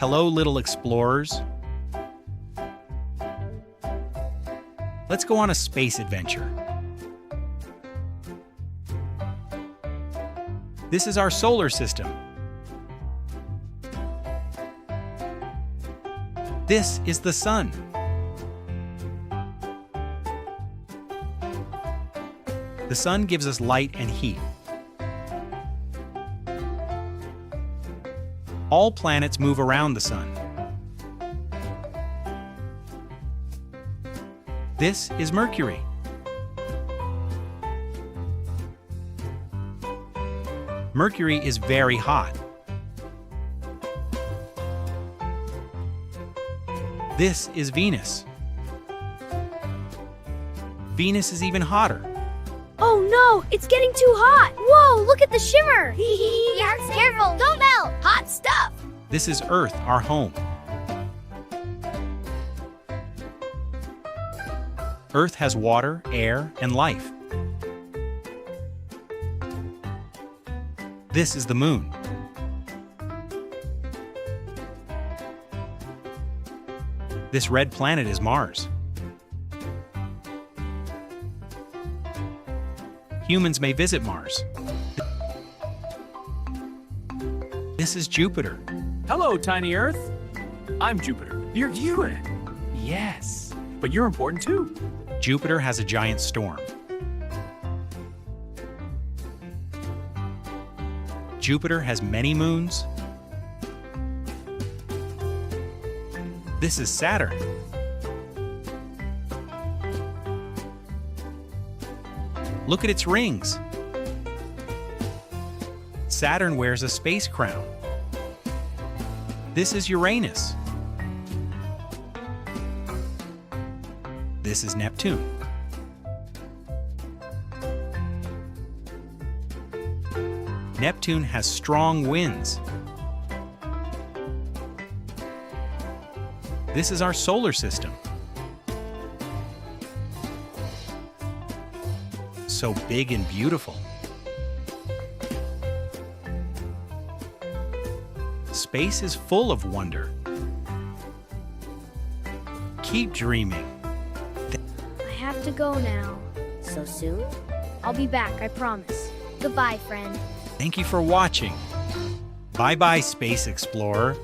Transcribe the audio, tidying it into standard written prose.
Hello, little explorers. Let's go on a space adventure. This is our solar system. This is the sun. The sun gives us light and heat. All planets move around the sun. This is Mercury. Mercury is very hot. This is Venus. Venus is even hotter. Oh no, it's getting too hot. Whoa, look at the shimmer. Careful, don't melt. Hot stuff. This is Earth, our home. Earth has water, air, and life. This is the moon. This red planet is Mars. Humans may visit Mars. This is Jupiter. Hello, tiny Earth. I'm Jupiter. You're you. Yes, but you're important too. Jupiter has a giant storm. Jupiter has many moons. This is Saturn. Look at its rings. Saturn wears a space crown. This is Uranus. This is Neptune. Neptune has strong winds. This is our solar system. So big and beautiful. Space is full of wonder. Keep dreaming. I have to go now. So soon? I'll be back, I promise. Goodbye, friend. Thank you for watching. Bye-bye, Space Explorer.